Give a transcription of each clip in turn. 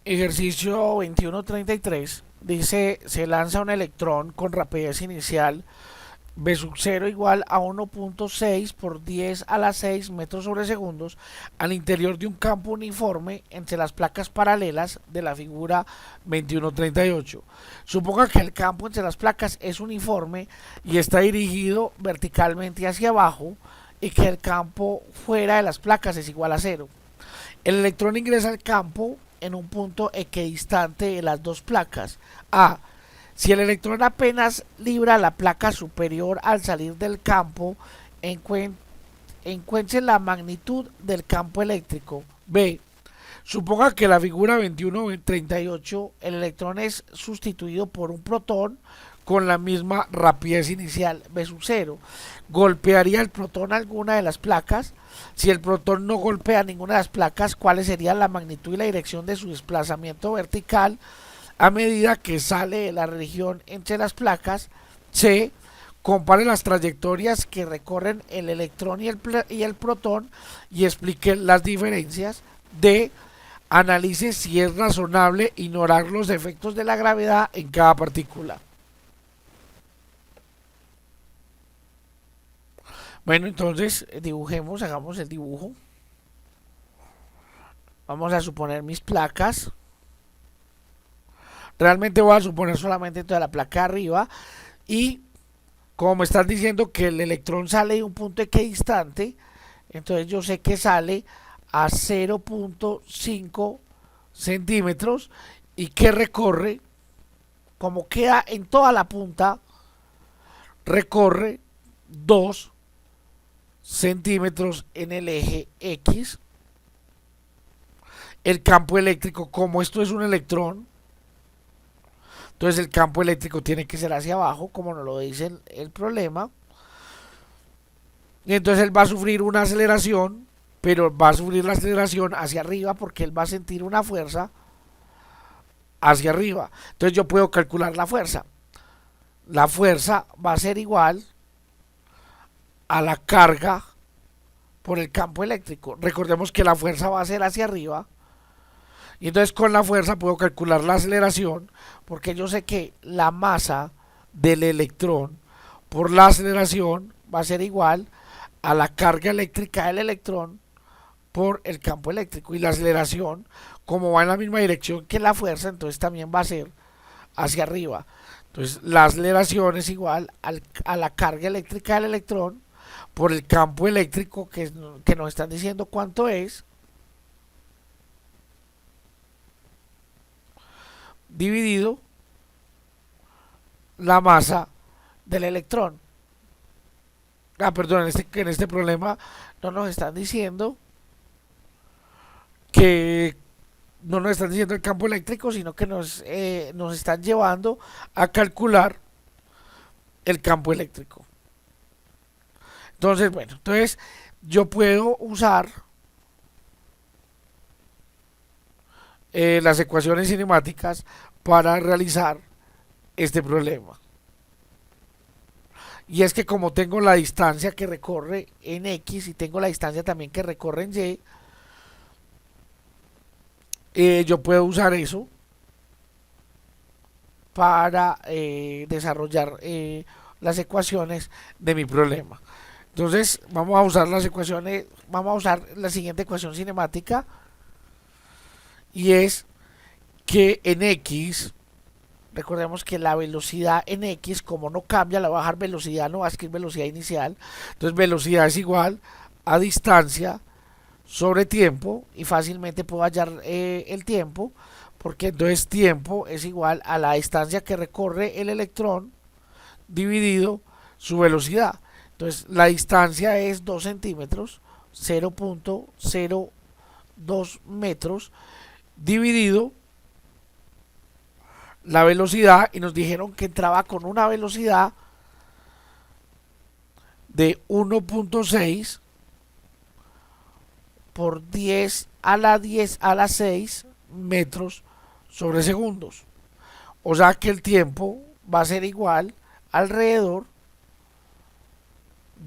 Ejercicio 2133 dice, se lanza un electrón con rapidez inicial v sub 0 igual a 1.6 por 10 a la 6 metros sobre segundos al interior de un campo uniforme entre las placas paralelas de la figura 2138. Suponga que el campo entre las placas es uniforme y está dirigido verticalmente hacia abajo y que el campo fuera de las placas es igual a cero. El electrón ingresa al campo en un punto equidistante de las dos placas. A. Si el electrón apenas libra la placa superior al salir del campo, encuentre la magnitud del campo eléctrico. B. Suponga que la figura 2138 el electrón es sustituido por un protón con la misma rapidez inicial, v sub 0. ¿Golpearía el protón alguna de las placas? Si el protón no golpea ninguna de las placas, ¿cuál sería la magnitud y la dirección de su desplazamiento vertical a medida que sale de la región entre las placas? C. Compare las trayectorias que recorren el electrón y el protón y explique las diferencias. D. Analice si es razonable ignorar los efectos de la gravedad en cada partícula. Bueno, entonces dibujemos, hagamos el dibujo. Vamos a suponer mis placas. Realmente voy a suponer solamente toda la placa arriba. Y como me están diciendo que el electrón sale de un punto equidistante, entonces yo sé que sale a 0.5 centímetros y que recorre, como queda en toda la punta, recorre 2 centímetros en el eje X. El campo eléctrico, como esto es un electrón, entonces el campo eléctrico tiene que ser hacia abajo, como nos lo dice el problema. Y entonces él va a sufrir una aceleración, pero va a sufrir la aceleración hacia arriba porque él va a sentir una fuerza hacia arriba. Entonces yo puedo calcular la fuerza. La fuerza va a ser igual a la carga por el campo eléctrico. Recordemos que la fuerza va a ser hacia arriba. Y entonces con la fuerza puedo calcular la aceleración, porque yo sé que la masa del electrón por la aceleración va a ser igual a la carga eléctrica del electrón por el campo eléctrico. Y la aceleración, como va en la misma dirección que la fuerza, entonces también va a ser hacia arriba. Entonces la aceleración es igual a la carga eléctrica del electrón por el campo eléctrico que nos están diciendo cuánto es, dividido la masa del electrón. Perdón, en este problema no nos están diciendo que no nos están diciendo el campo eléctrico, sino que nos están llevando a calcular el campo eléctrico. Entonces, bueno, entonces yo puedo usar las ecuaciones cinemáticas para realizar este problema. Y es que como tengo la distancia que recorre en X y tengo la distancia también que recorre en Y, yo puedo usar eso para desarrollar las ecuaciones de mi problema. Entonces vamos a usar las ecuaciones, vamos a usar la siguiente ecuación cinemática y es que en X, recordemos que la velocidad en X, como no cambia, la voy a bajar velocidad, no va a escribir velocidad inicial. Entonces velocidad es igual a distancia sobre tiempo y fácilmente puedo hallar el tiempo porque entonces tiempo es igual a la distancia que recorre el electrón dividido su velocidad. Entonces la distancia es 2 centímetros, 0.02 metros, dividido la velocidad, y nos dijeron que entraba con una velocidad de 1.6 por 10 a la 6 metros sobre segundos. O sea que el tiempo va a ser igual alrededor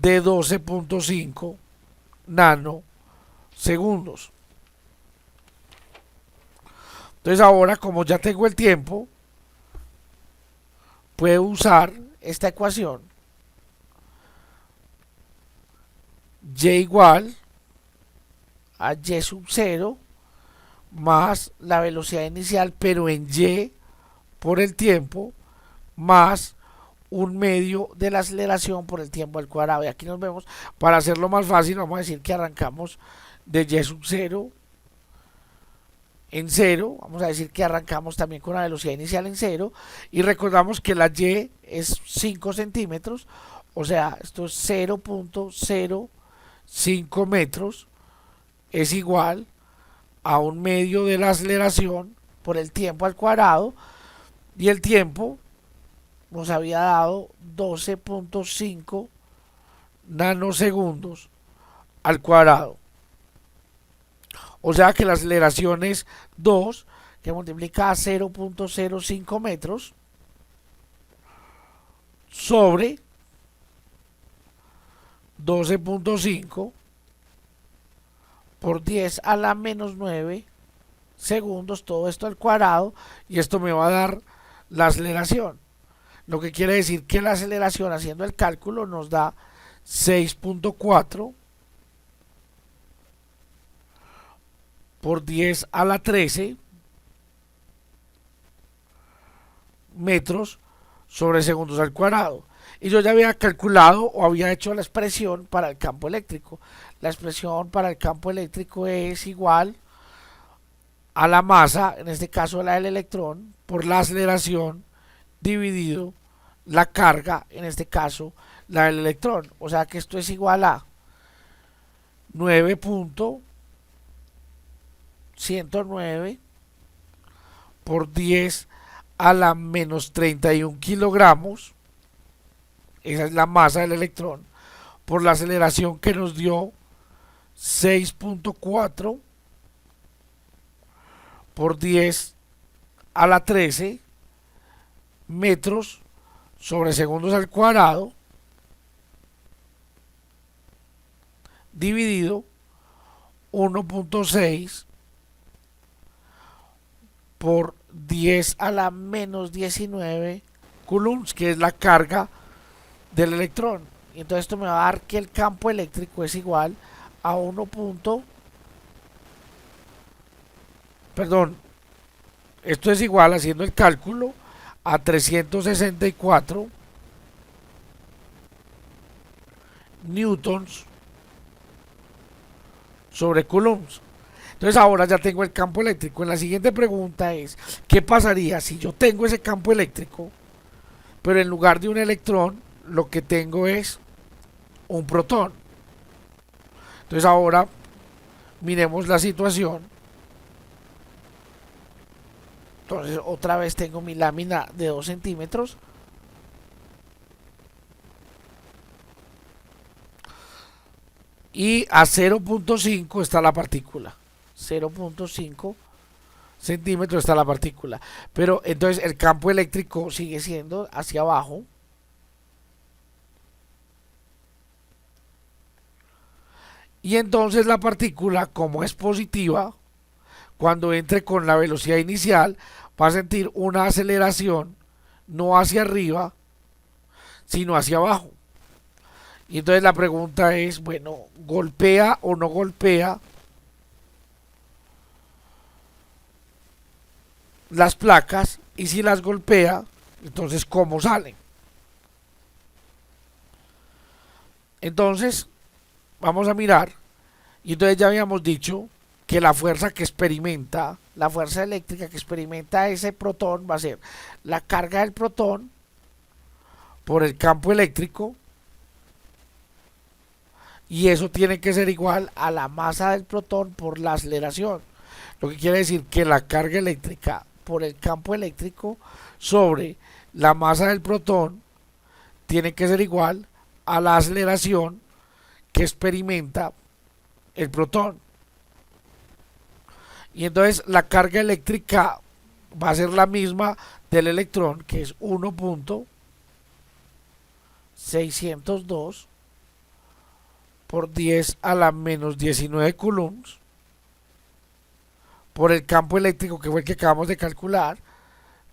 de 12.5 nanosegundos. Entonces ahora, como ya tengo el tiempo, puedo usar esta ecuación. Y igual a y sub 0 más la velocidad inicial, pero en y por el tiempo, más un medio de la aceleración por el tiempo al cuadrado. Y aquí nos vemos, para hacerlo más fácil, vamos a decir que arrancamos de y sub 0 en 0. Vamos a decir que arrancamos también con la velocidad inicial en 0. Y recordamos que la y es 5 centímetros. O sea, esto es 0.05 metros. Es igual a un medio de la aceleración por el tiempo al cuadrado. Y el tiempo nos había dado 12.5 nanosegundos al cuadrado. O sea que la aceleración es 2, que multiplica a 0.05 metros sobre 12.5 por 10 a la menos 9 segundos, todo esto al cuadrado, y esto me va a dar la aceleración. Lo que quiere decir que la aceleración, haciendo el cálculo, nos da 6.4 por 10 a la 13 metros sobre segundos al cuadrado. Y yo ya había calculado o había hecho la expresión para el campo eléctrico. La expresión para el campo eléctrico es igual a la masa, en este caso la del electrón, por la aceleración dividido la carga, en este caso la del electrón. O sea que esto es igual a 9.109 por 10 a la menos 31 kilogramos. Esa es la masa del electrón, por la aceleración que nos dio 6.4 por 10 a la 13 metros sobre segundos al cuadrado, dividido 1.6 por 10 a la menos 19 coulombs, que es la carga del electrón. Y entonces esto me va a dar que el campo eléctrico es igual a 1. Perdón, esto es igual, haciendo el cálculo, a 364 newtons sobre coulombs. Entonces ahora ya tengo el campo eléctrico. En la siguiente pregunta es, ¿qué pasaría si yo tengo ese campo eléctrico, pero en lugar de un electrón lo que tengo es un protón? Entonces ahora miremos la situación. Entonces otra vez tengo mi lámina de 2 centímetros. Y a 0.5 está la partícula. 0.5 centímetros está la partícula. Pero entonces el campo eléctrico sigue siendo hacia abajo. Y entonces la partícula, como es positiva, cuando entre con la velocidad inicial, va a sentir una aceleración no hacia arriba, sino hacia abajo. Y entonces la pregunta es, bueno, ¿golpea o no golpea las placas? Y si las golpea, entonces ¿cómo salen? Entonces, vamos a mirar. Y entonces ya habíamos dicho que la fuerza que experimenta, la fuerza eléctrica que experimenta ese protón va a ser la carga del protón por el campo eléctrico, y eso tiene que ser igual a la masa del protón por la aceleración. Lo que quiere decir que la carga eléctrica por el campo eléctrico sobre la masa del protón tiene que ser igual a la aceleración que experimenta el protón. Y entonces la carga eléctrica va a ser la misma del electrón, que es 1.602 por 10 a la menos 19 coulombs por el campo eléctrico, que fue el que acabamos de calcular,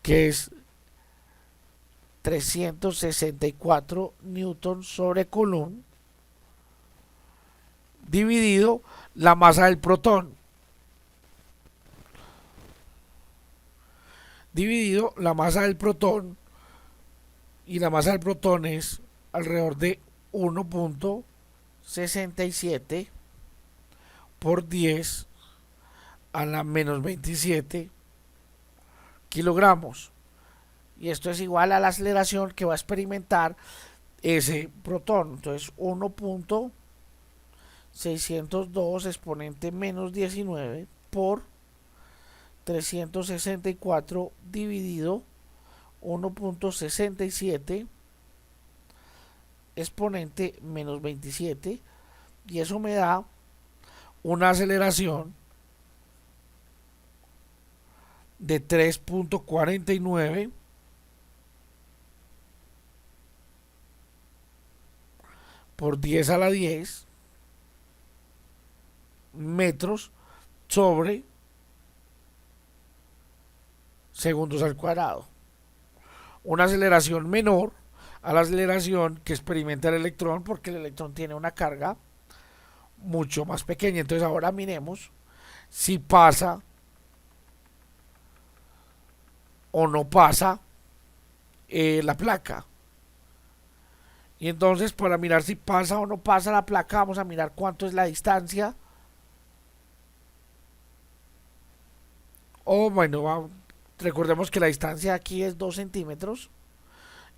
que es 364 newton sobre coulomb, dividido la masa del protón, dividido la masa del protón, y la masa del protón es alrededor de 1.67 por 10 a la menos 27 kilogramos. Y esto es igual a la aceleración que va a experimentar ese protón. Entonces 1.602 exponente menos 19 por 364 dividido 1.67 exponente menos 27, y eso me da una aceleración de 3.49 por 10 a la 10 metros sobre segundos al cuadrado. Una aceleración menor a la aceleración que experimenta el electrón, porque el electrón tiene una carga mucho más pequeña. Entonces ahora miremos si pasa o no pasa la placa. Y entonces, para mirar si pasa o no pasa la placa, vamos a mirar cuánto es la distancia. O bueno, recordemos que la distancia aquí es 2 centímetros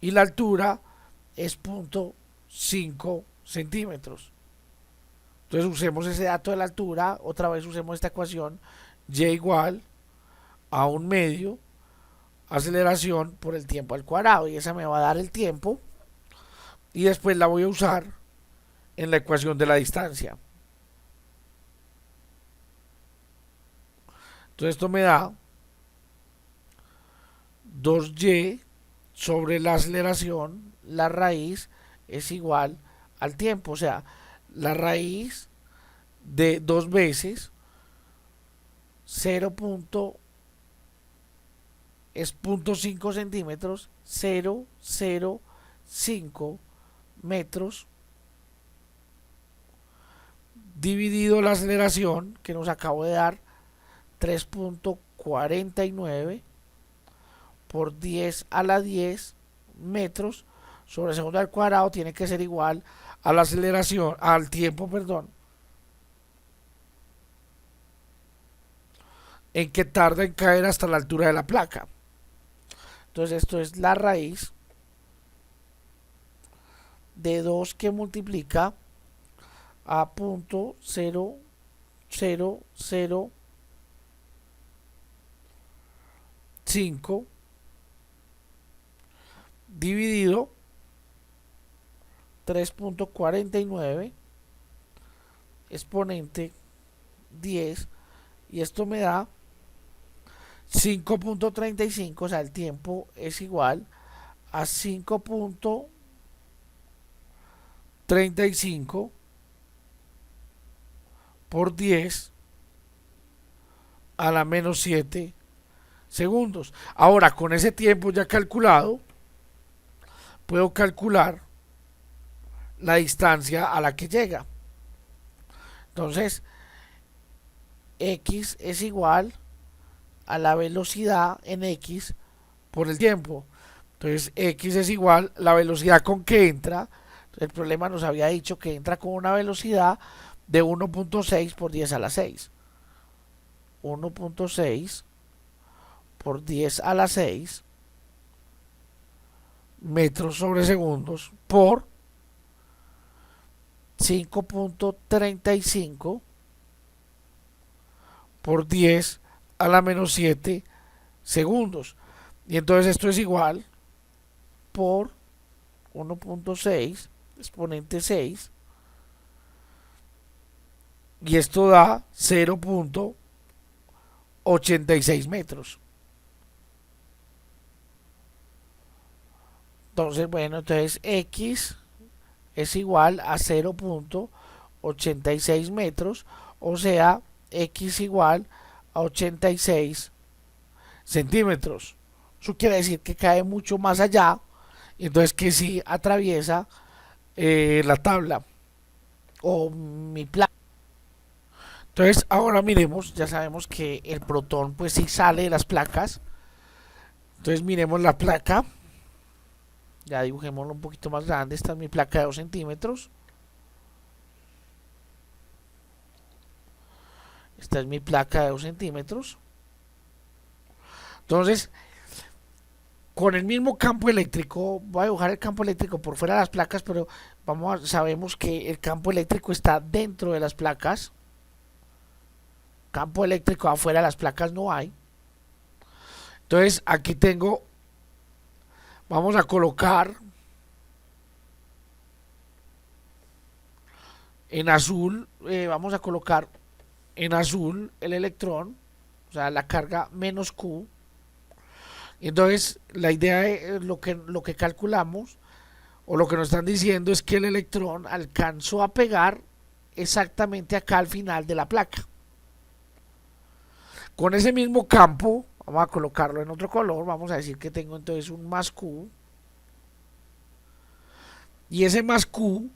y la altura es 0.5 centímetros. Entonces usemos ese dato de la altura, otra vez usemos esta ecuación, y igual a 1 medio aceleración por el tiempo al cuadrado, y esa me va a dar el tiempo, y después la voy a usar en la ecuación de la distancia. Entonces esto me da 2y sobre la aceleración, la raíz es igual al tiempo, o sea, la raíz de 2 veces 0.5 centímetros, 0,05 metros, dividido la aceleración que nos acabo de dar, 3.49 por 10 a la 10 metros sobre segundo al cuadrado, tiene que ser igual a la aceleración, al tiempo, perdón, en que tarda en caer hasta la altura de la placa. Entonces esto es la raíz de 2 que multiplica a 0.0005 dividido 3.49 exponente 10, y esto me da 5.35, o sea, el tiempo es igual a 5.35 por 10 a la menos 7 segundos. Ahora, con ese tiempo ya calculado, puedo calcular la distancia a la que llega. Entonces, x es igual a la velocidad en x por el tiempo. Entonces, x es igual a la velocidad con que entra. El problema nos había dicho que entra con una velocidad de 1.6 por 10 a la 6. 1.6 por 10 a la 6 metros sobre segundos por 5.35 por 10 a la menos 7 segundos. Y entonces esto es igual por 1.6 exponente 6, y esto da 0.86 metros. Entonces, bueno, entonces x es igual a 0.86 metros, o sea, x igual a 86 centímetros. Eso quiere decir que cae mucho más allá, y entonces que sí atraviesa la tabla o mi placa. Entonces ahora miremos, ya sabemos que el protón pues sí sale de las placas. Entonces miremos la placa, ya dibujémoslo un poquito más grande. Esta es mi placa de 2 centímetros. Esta es mi placa de 2 centímetros. Entonces, con el mismo campo eléctrico, voy a dibujar el campo eléctrico por fuera de las placas, pero sabemos que el campo eléctrico está dentro de las placas. Campo eléctrico afuera de las placas no hay. Entonces, aquí tengo, vamos a colocar en azul, vamos a colocar en azul el electrón, o sea, la carga menos Q. Entonces, la idea es lo que calculamos, o lo que nos están diciendo, es que el electrón alcanzó a pegar exactamente acá al final de la placa. Con ese mismo campo, vamos a colocarlo en otro color, vamos a decir que tengo entonces un más Q. Y ese más Q,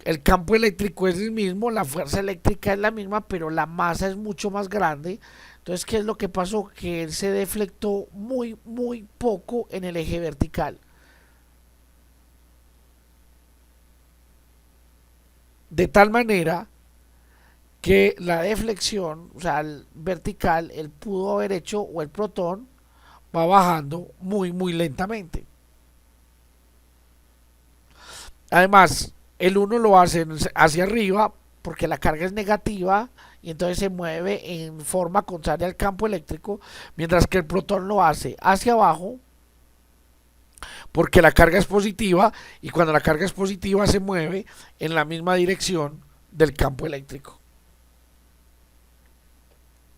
el campo eléctrico es el mismo, la fuerza eléctrica es la misma, pero la masa es mucho más grande. Entonces, ¿qué es lo que pasó? Que él se deflectó muy poco en el eje vertical. De tal manera que la deflexión, o sea, el vertical, él pudo haber hecho, o el protón va bajando muy lentamente. Además, el 1 lo hace hacia arriba porque la carga es negativa y entonces se mueve en forma contraria al campo eléctrico, mientras que el protón lo hace hacia abajo porque la carga es positiva, y cuando la carga es positiva se mueve en la misma dirección del campo eléctrico.